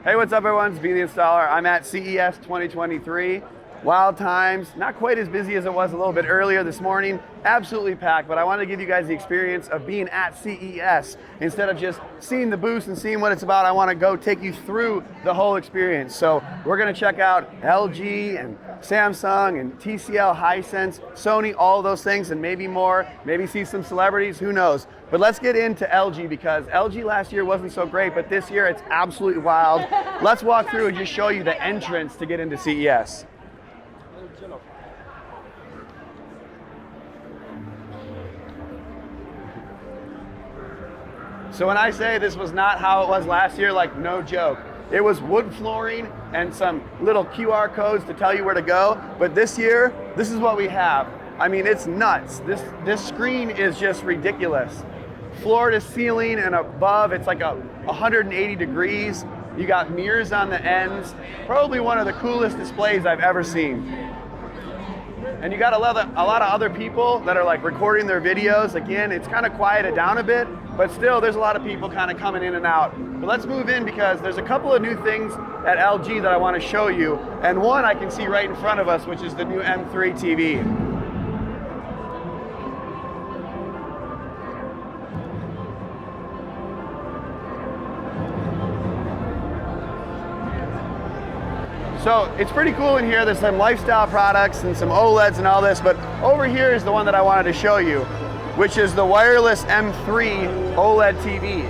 Hey, what's up everyone? It's B the Installer. I'm at CES 2023. Wild times, not quite as busy as it was a little bit earlier this morning. Absolutely packed, but I wanted to give you guys the experience of being at CES. Instead of just seeing the booth and seeing what it's about, I want to go take you through the whole experience. So we're going to check out LG and Samsung and TCL, Hisense, Sony, all of those things and maybe more. Maybe see some celebrities, who knows. But let's get into LG because LG last year wasn't so great, but this year it's absolutely wild. Let's walk through and just show you the entrance to get into CES. So when I say this was not how it was last year, like no joke. It was wood flooring and some little QR codes to tell you where to go. But this year, this is what we have. I mean, it's nuts. This screen is just ridiculous. Floor to ceiling and above, it's like 180 degrees. You got mirrors on the ends. Probably one of the coolest displays I've ever seen. And you got a lot of other people that are like recording their videos. Again, it's kind of quieted down a bit, but still there's a lot of people kind of coming in and out. But let's move in because there's a couple of new things at LG that I want to show you. And one I can see right in front of us, which is the new M3 TV. So it's pretty cool in here. There's some lifestyle products and some OLEDs and all this, but over here is the one that I wanted to show you, which is the wireless M3 OLED TV.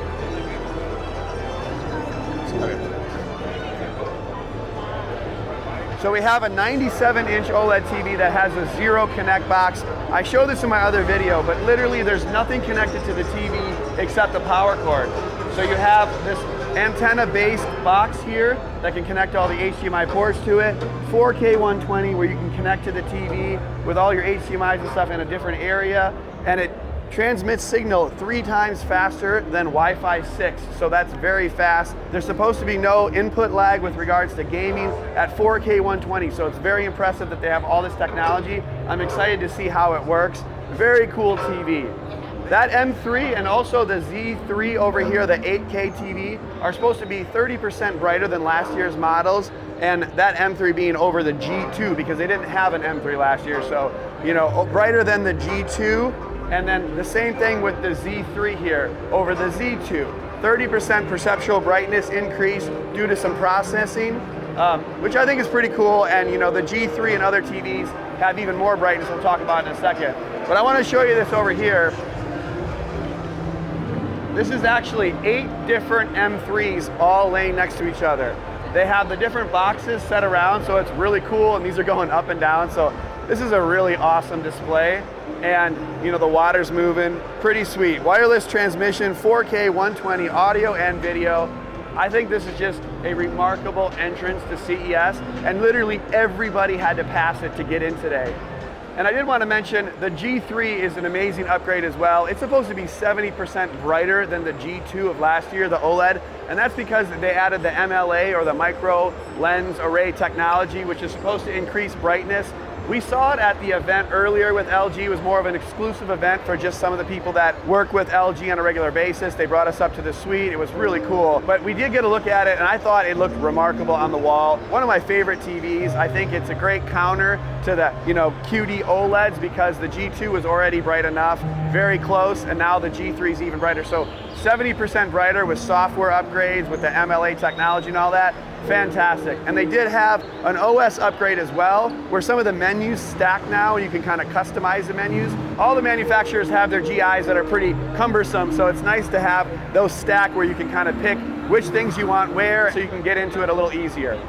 So we have a 97-inch OLED TV that has a zero connect box. I showed this in my other video, but literally there's nothing connected to the TV except the power cord. So you have this antenna-based box here that can connect all the HDMI ports to it, 4K 120 where you can connect to the TV with all your HDMIs and stuff in a different area, and it transmits signal 3 times faster than Wi-Fi 6, so that's very fast. There's supposed to be no input lag with regards to gaming at 4K 120, so it's very impressive that they have all this technology. I'm excited to see how it works. Very cool TV. That M3 and also the Z3 over here, the 8K TV, are supposed to be 30% brighter than last year's models, and that M3 being over the G2 because they didn't have an M3 last year, so you know, brighter than the G2, and then the same thing with the Z3 here over the Z2. 30% perceptual brightness increase due to some processing, which I think is pretty cool, and you know, the G3 and other TVs have even more brightness we'll talk about in a second. But I want to show you this over here. This is actually 8 different M3s all laying next to each other. They have the different boxes set around, so it's really cool, and these are going up and down. So this is a really awesome display. And you know, the water's moving, pretty sweet. Wireless transmission, 4K 120 audio and video. I think this is just a remarkable entrance to CES, and literally everybody had to pass it to get in today. And I did want to mention the G3 is an amazing upgrade as well. It's supposed to be 70% brighter than the G2 of last year, the OLED, and that's because they added the MLA or the micro lens array technology, which is supposed to increase brightness. We saw it at the event earlier with LG. It was more of an exclusive event for just some of the people that work with LG on a regular basis. They brought us up to the suite. It was really cool. But we did get a look at it, and I thought it looked remarkable on the wall. One of my favorite TVs. I think it's a great counter to the QD-OLEDs because the G2 was already bright enough, very close, and now the G3 is even brighter. So 70% brighter with software upgrades, with the MLA technology and all that. Fantastic. And they did have an OS upgrade as well, where some of the menus stack now, and you can kind of customize the menus. All the manufacturers have their GIs that are pretty cumbersome, so it's nice to have those stack where you can kind of pick which things you want where, so you can get into it a little easier.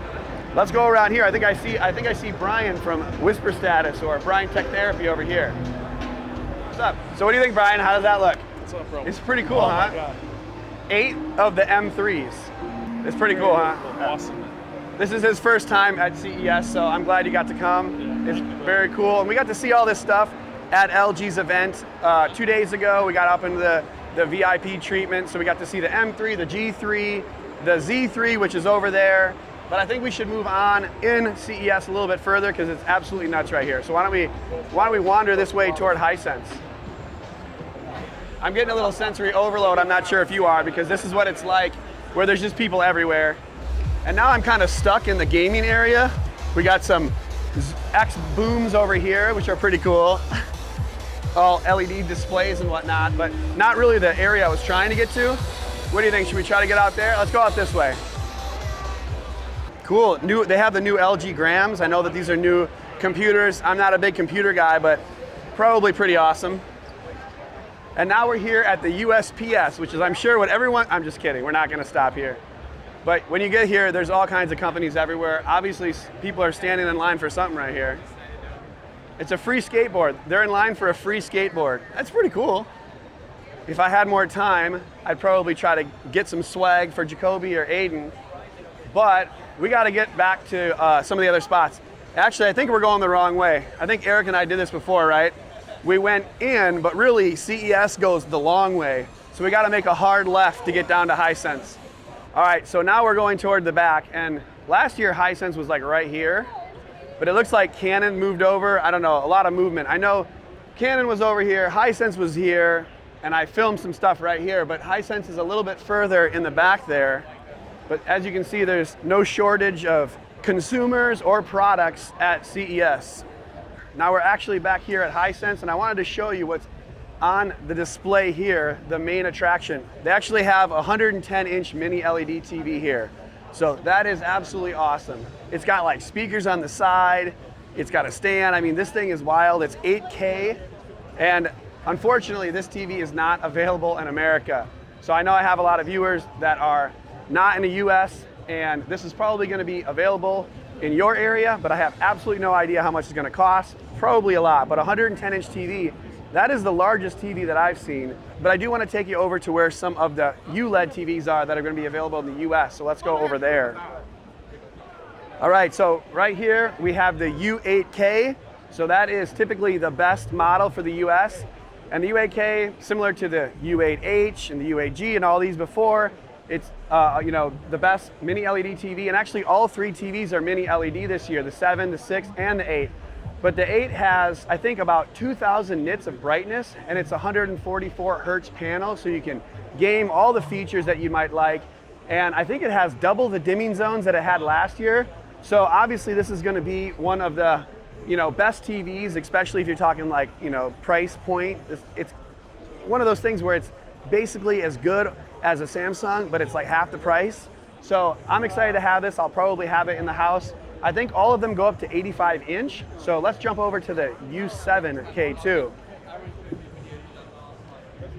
Let's go around here. I think I see Brian from Whisper Status or Brian Tech Therapy over here. What's up? So what do you think, Brian? How does that look? What's up, bro? It's pretty cool, oh huh? My God. 8 of the M3s. It's pretty cool, huh? Awesome. This is his first time at CES, so I'm glad you got to come. Yeah, it's very cool. And we got to see all this stuff at LG's event 2 days ago. We got up into the VIP treatment, so we got to see the M3, the G3, the Z3, which is over there. But I think we should move on in CES a little bit further because it's absolutely nuts right here. So why don't we wander this way toward Hisense? I'm getting a little sensory overload. I'm not sure if you are, because this is what it's like, where there's just people everywhere. And now I'm kind of stuck in the gaming area. We got some X booms over here, which are pretty cool. All LED displays and whatnot, but not really the area I was trying to get to. What do you think? Should we try to get out there? Let's go out this way. Cool. They have the new LG Grams. I know that these are new computers. I'm not a big computer guy, but probably pretty awesome. And now we're here at the USPS, which is, I'm sure, what everyone, I'm just kidding, we're not gonna stop here. But when you get here, there's all kinds of companies everywhere. Obviously, people are standing in line for something right here. It's a free skateboard. They're in line for a free skateboard. That's pretty cool. If I had more time, I'd probably try to get some swag for Jacoby or Aiden. But we gotta get back to some of the other spots. Actually, I think we're going the wrong way. I think Eric and I did this before, right? We went in, but really CES goes the long way. So we gotta make a hard left to get down to Hisense. All right, so now we're going toward the back. And last year Hisense was like right here, but it looks like Canon moved over. I don't know, a lot of movement. I know Canon was over here, Hisense was here, and I filmed some stuff right here, but Hisense is a little bit further in the back there. But as you can see, there's no shortage of consumers or products at CES. Now we're actually back here at Hisense, and I wanted to show you what's on the display here, the main attraction. They actually have a 110-inch mini LED TV here. So that is absolutely awesome. It's got like speakers on the side, it's got a stand. I mean, this thing is wild. It's 8K, and unfortunately, this TV is not available in America. So I know I have a lot of viewers that are not in the US, and this is probably gonna be available in your area, but I have absolutely no idea how much it's gonna cost. Probably a lot, but 110-inch TV, that is the largest TV that I've seen. But I do want to take you over to where some of the ULED TVs are that are going to be available in the US. So let's go over there. All right, so right here we have the U8K. So that is typically the best model for the US. And the U8K, similar to the U8H and the U8G and all these before, it's you know, the best mini LED TV. And actually all three TVs are mini LED this year, the 7, the 6, and the 8. But the 8 has, I think, about 2,000 nits of brightness, and it's a 144 hertz panel, so you can game all the features that you might like. And I think it has double the dimming zones that it had last year. So obviously this is gonna be one of the, you know, best TVs, especially if you're talking like, you know, price point. It's one of those things where it's basically as good as a Samsung, but it's like half the price. So I'm excited to have this. I'll probably have it in the house. I think all of them go up to 85-inch. So let's jump over to the U7K too.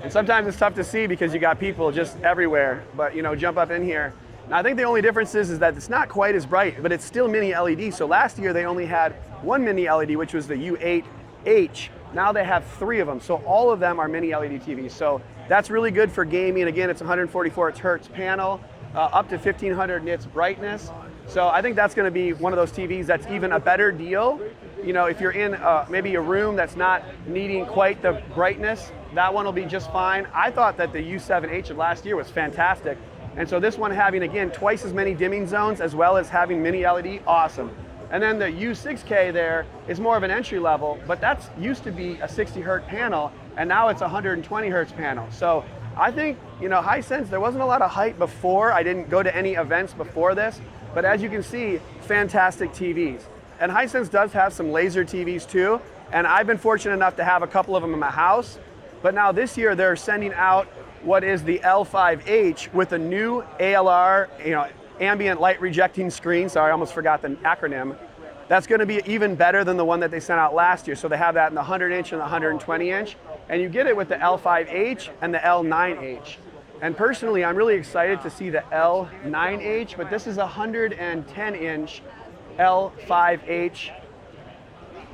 And sometimes it's tough to see because you got people just everywhere, but you know, jump up in here. Now I think the only difference is that it's not quite as bright, but it's still mini LED. So last year they only had one mini LED, which was the U8H. Now they have 3 of them. So all of them are mini LED TVs. So that's really good for gaming. Again, it's 144 hertz panel, up to 1500 nits brightness. So I think that's going to be one of those TVs that's even a better deal. You know, if you're in maybe a room that's not needing quite the brightness, that one will be just fine. I thought that the U7H of last year was fantastic. And so this one having, again, twice as many dimming zones as well as having mini LED, awesome. And then the U6K there is more of an entry level, but that's used to be a 60 hertz panel, and now it's a 120 hertz panel. So I think, you know, Hisense, there wasn't a lot of hype before. I didn't go to any events before this. But as you can see, fantastic TVs. And Hisense does have some laser TVs too. And I've been fortunate enough to have a couple of them in my house. But now this year they're sending out what is the L5H with a new ALR, you know, ambient light rejecting screen. Sorry, I almost forgot the acronym. That's going to be even better than the one that they sent out last year. So they have that in the 100-inch and the 120-inch. And you get it with the L5H and the L9H. And personally, I'm really excited to see the L9H, but this is a 110-inch L5H.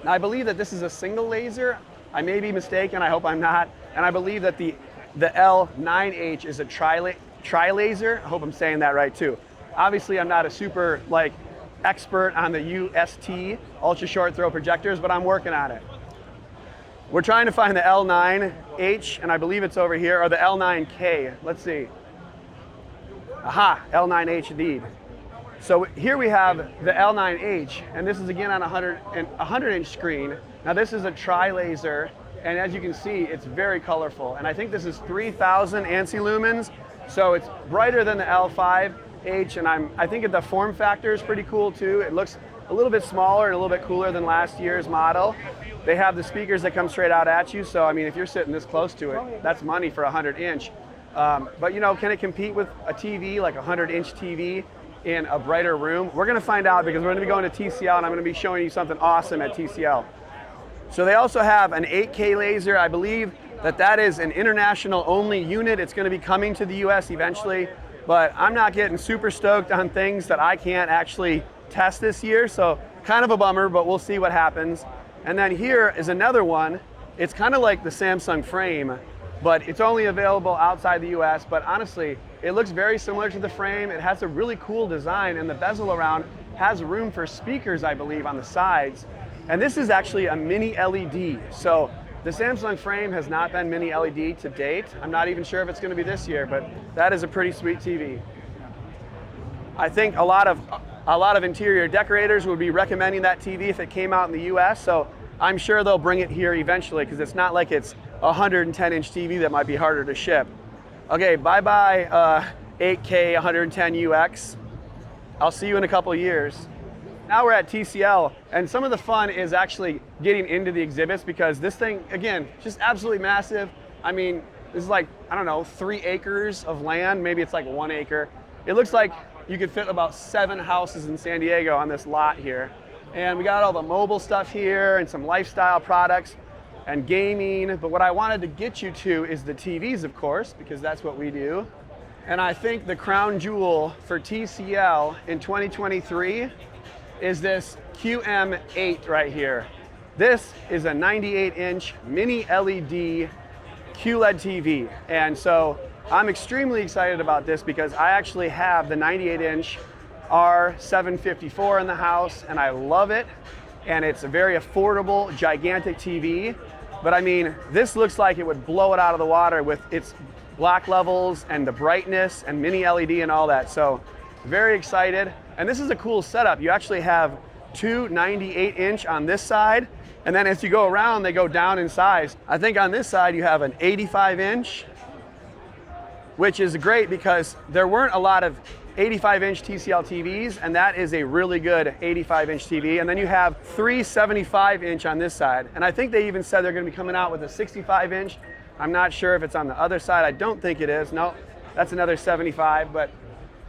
Now, I believe that this is a single laser. I may be mistaken, I hope I'm not. And I believe that the L9H is a tri-laser. I hope I'm saying that right too. Obviously, I'm not a super expert on the UST, ultra short throw projectors, but I'm working on it. We're trying to find the L9H, and I believe it's over here, or the L9K. Let's see. Aha, L9H indeed. So here we have the L9H, and this is again on a 100-inch screen. Now this is a tri-laser, and as you can see, it's very colorful. And I think this is 3,000 ANSI lumens, so it's brighter than the L5. ULED, and I think the form factor is pretty cool too. It looks a little bit smaller and a little bit cooler than last year's model. They have the speakers that come straight out at you, so I mean, if you're sitting this close to it, that's money for a 100-inch. But you know, can it compete with a TV, like a 100-inch TV in a brighter room? We're gonna find out, because we're gonna be going to TCL and I'm gonna be showing you something awesome at TCL. So they also have an 8K laser. I believe that is an international only unit. It's gonna be coming to the US eventually, but I'm not getting super stoked on things that I can't actually test this year, so kind of a bummer, but we'll see what happens. And then here is another one. It's kind of like the Samsung frame, but it's only available outside the US, but honestly, it looks very similar to the frame. It has a really cool design, and the bezel around has room for speakers, I believe, on the sides. And this is actually a mini LED. So the Samsung frame has not been mini LED to date. I'm not even sure if it's gonna be this year, but that is a pretty sweet TV. I think a lot of interior decorators would be recommending that TV if it came out in the US, so I'm sure they'll bring it here eventually, because it's not like it's a 110-inch TV that might be harder to ship. Okay, bye-bye 8K 110UX. I'll see you in a couple years. Now we're at TCL, and some of the fun is actually getting into the exhibits, because this thing, again, just absolutely massive. I mean, this is like, I don't know, 3 acres of land, maybe it's like 1 acre. It looks like you could fit about 7 houses in San Diego on this lot here. And we got all the mobile stuff here and some lifestyle products and gaming. But what I wanted to get you to is the TVs, of course, because that's what we do. And I think the crown jewel for TCL in 2023 is this QM8 right here. This is a 98-inch mini LED QLED TV. And so I'm extremely excited about this, because I actually have the 98-inch R754 in the house, and I love it. And it's a very affordable, gigantic TV. But I mean, this looks like it would blow it out of the water with its black levels and the brightness and mini LED and all that. So very excited. And this is a cool setup. You actually have 2 98-inch on this side, and then as you go around, they go down in size. I think on this side you have an 85-inch, which is great because there weren't a lot of 85-inch TCL TVs, and that is a really good 85-inch TV. And then you have 3 75-inch on this side. And I think they even said they're gonna be coming out with a 65-inch. I'm not sure if it's on the other side. I don't think it is. No, that's another 75. But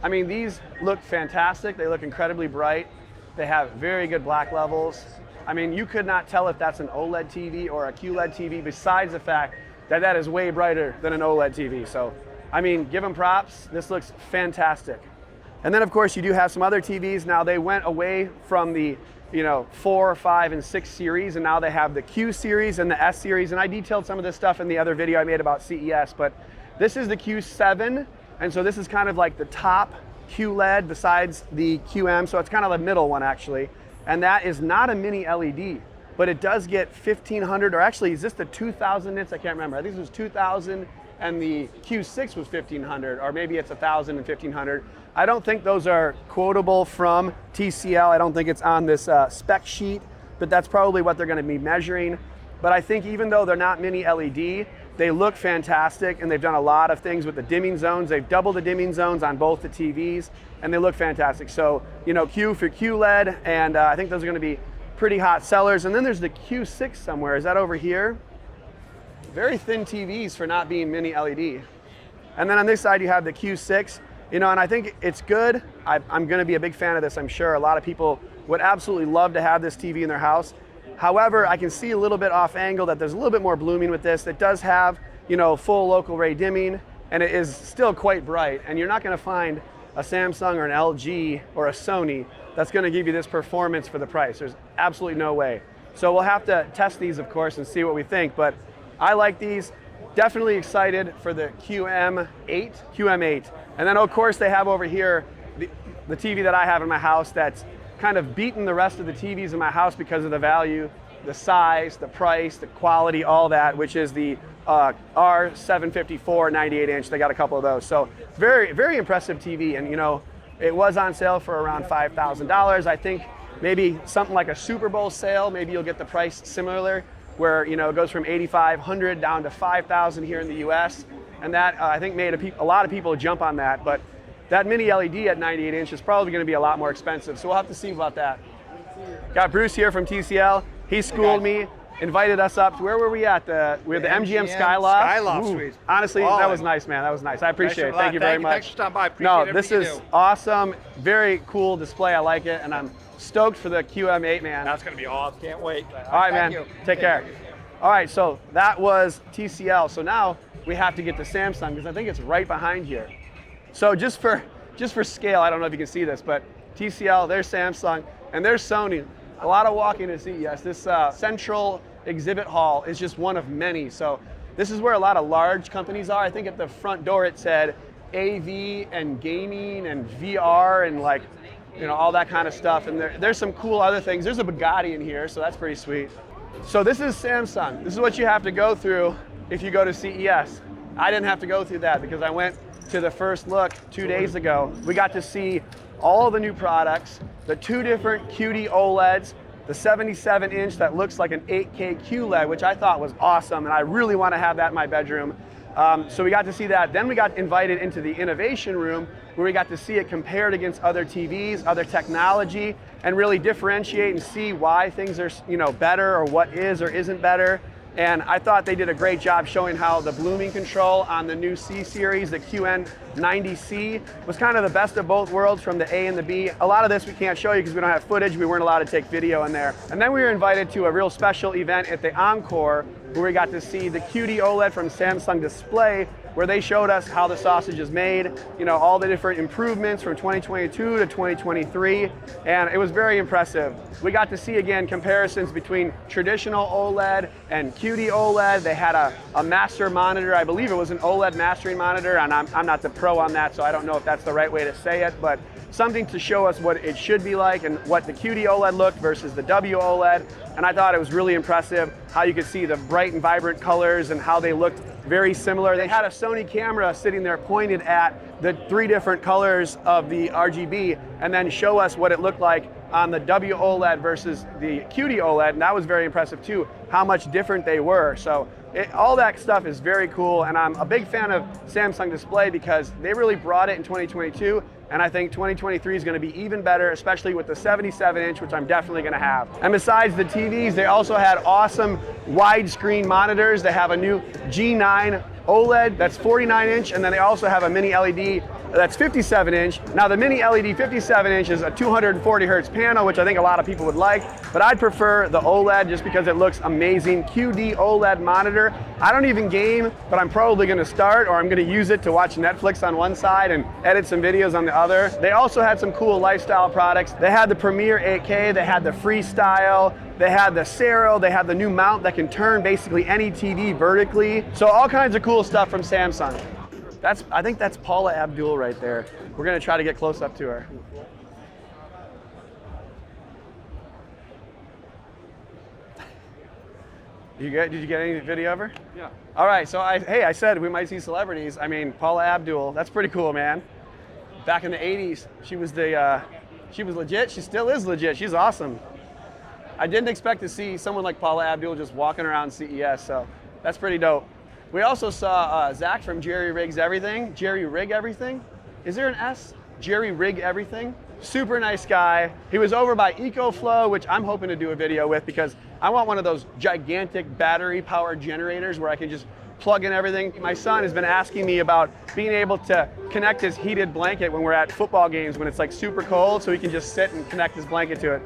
I mean, these look fantastic. They look incredibly bright. They have very good black levels. I mean, you could not tell if that's an OLED TV or a QLED TV, besides the fact that that is way brighter than an OLED TV. So, I mean, give them props. This looks fantastic. And then of course you do have some other TVs. Now they went away from the 4, 5, and 6 series, and now they have the Q series and the S series. And I detailed some of this stuff in the other video I made about CES, but this is the Q7. And so this is kind of like the top QLED besides the QM. So it's kind of the middle one actually. And that is not a mini LED, but it does get 1500, or actually is this the 2000 nits? I can't remember. I think this was 2000 and the Q6 was 1500, or maybe it's 1000 and 1500. I don't think those are quotable from TCL. I don't think it's on this spec sheet, but that's probably what they're gonna be measuring. But I think even though they're not mini LED, they look fantastic, and they've done a lot of things with the dimming zones. They've doubled the dimming zones on both the TVs, and they look fantastic. So, Q for QLED, and I think those are gonna be pretty hot sellers. And then there's the Q6 somewhere. Is that over here? Very thin TVs for not being mini LED. And then on this side, you have the Q6, and I think it's good. I'm gonna be a big fan of this, I'm sure. A lot of people would absolutely love to have this TV in their house. However, I can see a little bit off angle that there's a little bit more blooming with this. It does have, full local ray dimming, and it is still quite bright. And you're not gonna find a Samsung or an LG or a Sony that's gonna give you this performance for the price. There's absolutely no way. So we'll have to test these, of course, and see what we think. But I like these. Definitely excited for the QM8. And then of course they have over here the TV that I have in my house that's kind of beaten the rest of the TVs in my house because of the value, the size, the price, the quality, all that, which is the R754 98-inch. They got a couple of those. So very, very impressive TV. And it was on sale for around $5,000. I think maybe something like a Super Bowl sale, maybe you'll get the price similar, where it goes from $8,500 down to $5,000 here in the US. And that I think made a lot of people jump on that. But that mini LED at 98 inch is probably going to be a lot more expensive. So we'll have to see about that. Got Bruce here from TCL. He schooled me, invited us up. Where were we at? We had the MGM Skyloft. Skyloft Suite. Honestly, that was nice, man. That was nice. I appreciate it. Thank you very much. Thanks for stopping by. Appreciate this is awesome. Very cool display. I like it, and I'm stoked for the QM8, man. That's going to be awesome. Can't wait. All right, man. Take care. All right, so that was TCL. So now we have to get to Samsung because I think it's right behind here. So just for scale, I don't know if you can see this, but TCL, there's Samsung, and there's Sony. A lot of walking to CES. This central exhibit hall is just one of many. So this is where a lot of large companies are. I think at the front door it said AV and gaming and VR and like, you know, all that kind of stuff. And there's some cool other things. There's a Bugatti in here, so that's pretty sweet. So this is Samsung. This is what you have to go through if you go to CES. I didn't have to go through that because I went to the first look 2 days ago. We got to see all the new products, the 2 different QD-OLEDs, the 77-inch that looks like an 8K QLED, which I thought was awesome, and I really want to have that in my bedroom. So we got to see that. Then we got invited into the innovation room where we got to see it compared against other TVs, other technology, and really differentiate and see why things are, you know, better or what is or isn't better. And I thought they did a great job showing how the blooming control on the new C series, the QN90C, was kind of the best of both worlds from the A and the B. A lot of this we can't show you because we don't have footage. We weren't allowed to take video in there. And then we were invited to a real special event at the Encore where we got to see the QD-OLED from Samsung Display, where they showed us how the sausage is made, you know, all the different improvements from 2022 to 2023, and it was very impressive. We got to see, again, comparisons between traditional OLED and QD-OLED. They had a master monitor. I believe it was an OLED mastering monitor, and I'm not the pro on that, so I don't know if that's the right way to say it, but something to show us what it should be like and what the QD-OLED looked versus the WOLED. And I thought it was really impressive how you could see the bright and vibrant colors and how they looked very similar. They had a Sony camera sitting there pointed at the 3 different colors of the RGB and then show us what it looked like on the WOLED versus the QD-OLED, and that was very impressive too, how much different they were. So all that stuff is very cool, and I'm a big fan of Samsung Display because they really brought it in 2022, and I think 2023 is going to be even better, especially with the 77-inch, which I'm definitely going to have. And besides the TVs, they also had awesome widescreen monitors. They have a new G9 OLED that's 49-inch, and then they also have a mini LED that's 57-inch. Now the mini LED 57-inch is a 240 hertz panel, which I think a lot of people would like, but I'd prefer the OLED just because it looks amazing. QD-OLED monitor. I don't even game, but I'm probably gonna start, or I'm gonna use it to watch Netflix on one side and edit some videos on the other. They also had some cool lifestyle products. They had the Premiere 8K, they had the Freestyle, they had the Sero, they had the new mount that can turn basically any TV vertically. So all kinds of cool stuff from Samsung. I think that's Paula Abdul right there. We're gonna try to get close up to her. Did you get any video of her? Yeah. All right, so I said we might see celebrities. I mean, Paula Abdul, that's pretty cool, man. Back in the 80s, she was legit, she still is legit, she's awesome. I didn't expect to see someone like Paula Abdul just walking around CES, so that's pretty dope. We also saw Zach from Jerry Rigs Everything. Jerry Rig Everything? Is there an S? Jerry Rig Everything? Super nice guy. He was over by EcoFlow, which I'm hoping to do a video with because I want one of those gigantic battery powered generators where I can just plug in everything. My son has been asking me about being able to connect his heated blanket when we're at football games when it's like super cold, so he can just sit and connect his blanket to it.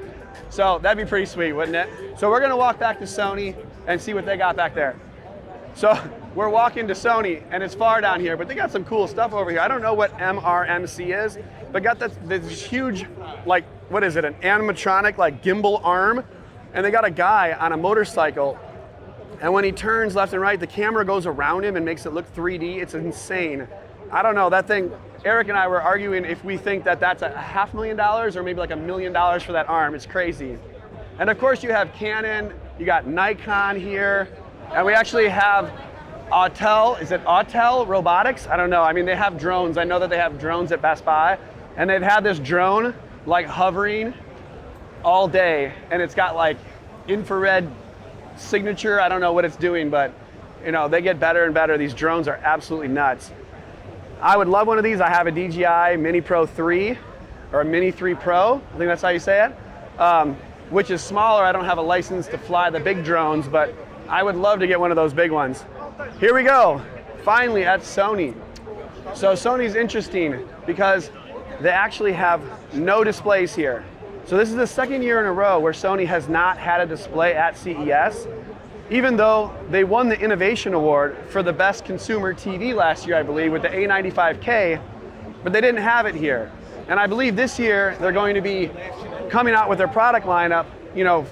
So that'd be pretty sweet, wouldn't it? So we're gonna walk back to Sony and see what they got back there. So we're walking to Sony, and it's far down here, but they got some cool stuff over here. I don't know what MRMC is, but got this huge, like, what is it, an animatronic, like, gimbal arm, and they got a guy on a motorcycle, and when he turns left and right, the camera goes around him and makes it look 3D. It's insane. I don't know, that thing, Eric and I were arguing if we think that that's $500,000 or maybe like $1 million for that arm. It's crazy. And of course you have Canon, you got Nikon here, and we actually have AWOL, is it AWOL Robotics? I don't know. I mean, they have drones. I know that they have drones at Best Buy, and they've had this drone like hovering all day, and it's got like infrared signature. I don't know what it's doing, but you know, they get better and better. These drones are absolutely nuts. I would love one of these. I have a DJI Mini Pro 3 or a Mini 3 Pro. I think that's how you say it. Which is smaller. I don't have a license to fly the big drones, but I would love to get one of those big ones. Here we go. Finally at Sony. So Sony's interesting because they actually have no displays here. So this is the second year in a row where Sony has not had a display at CES, even though they won the Innovation Award for the best consumer TV last year, I believe, with the A95K, but they didn't have it here. And I believe this year they're going to be coming out with their product lineup, you know,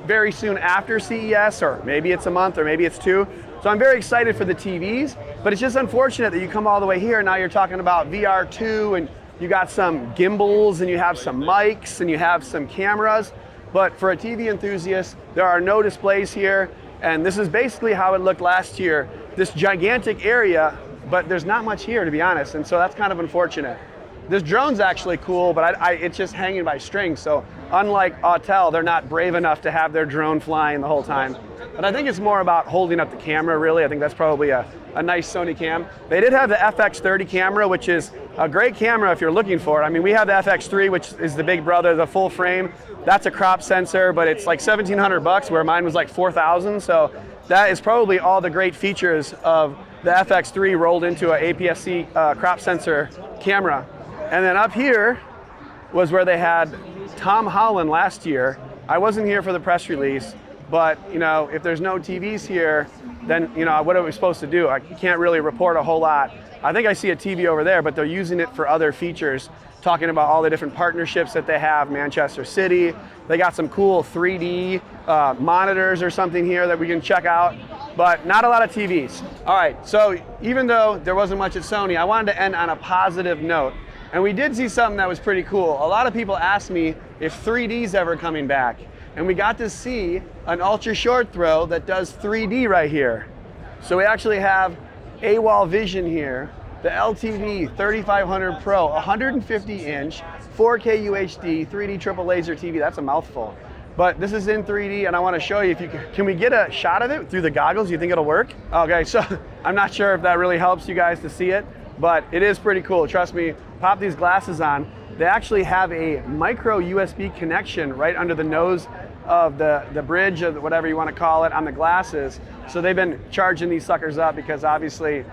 very soon after CES, or maybe it's a month or maybe it's two. So I'm very excited for the TVs, but it's just unfortunate that you come all the way here and now you're talking about VR2 and you got some gimbals and you have some mics and you have some cameras. But for a TV enthusiast, there are no displays here. And this is basically how it looked last year. This gigantic area, but there's not much here, to be honest. And so that's kind of unfortunate. This drone's actually cool, but it's just hanging by strings. So unlike AWOL, they're not brave enough to have their drone flying the whole time. But I think it's more about holding up the camera, really. I think that's probably a nice Sony cam. They did have the FX30 camera, which is a great camera if you're looking for it. I mean, we have the FX3, which is the big brother, the full frame. That's a crop sensor, but it's like $1,700, where mine was like $4,000. So that is probably all the great features of the FX3 rolled into an APS-C crop sensor camera. And then up here was where they had Tom Holland last year. I wasn't here for the press release, but you know, if there's no TVs here, then you know, what are we supposed to do? I can't really report a whole lot. I think I see a TV over there, but they're using it for other features, talking about all the different partnerships that they have. Manchester City, they got some cool 3D monitors or something here that we can check out, but not a lot of TVs. All right, so even though there wasn't much at Sony, I wanted to end on a positive note. And we did see something that was pretty cool. A lot of people asked me if 3D's ever coming back. And we got to see an ultra short throw that does 3D right here. So we actually have AWOL Vision here, the LTV 3500 Pro, 150-inch, 4K UHD, 3D triple laser TV. That's a mouthful. But this is in 3D, and I want to show you if you can we get a shot of it through the goggles? You think it'll work? Okay, so I'm not sure if that really helps you guys to see it, but it is pretty cool. Trust me, pop these glasses on. They actually have a micro USB connection right under the nose of the bridge, or whatever you want to call it, on the glasses. So they've been charging these suckers up because obviously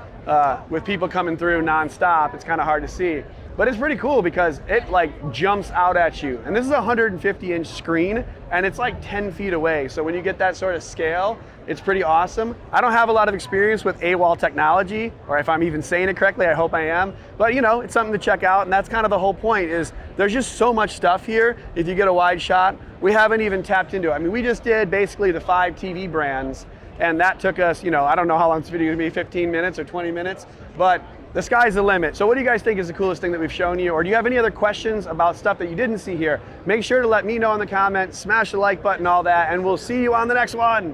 with people coming through nonstop, it's kind of hard to see. But it's pretty cool because it like jumps out at you. And this is a 150-inch screen and it's like 10 feet away. So when you get that sort of scale, it's pretty awesome. I don't have a lot of experience with AWOL technology, or if I'm even saying it correctly, I hope I am. But you know, it's something to check out, and that's kind of the whole point, is there's just so much stuff here. If you get a wide shot, we haven't even tapped into it. I mean, we just did basically the 5 TV brands, and that took us, you know, I don't know how long this video is gonna be, 15 minutes or 20 minutes, but the sky's the limit. So what do you guys think is the coolest thing that we've shown you? Or do you have any other questions about stuff that you didn't see here? Make sure to let me know in the comments, smash the like button, all that, and we'll see you on the next one.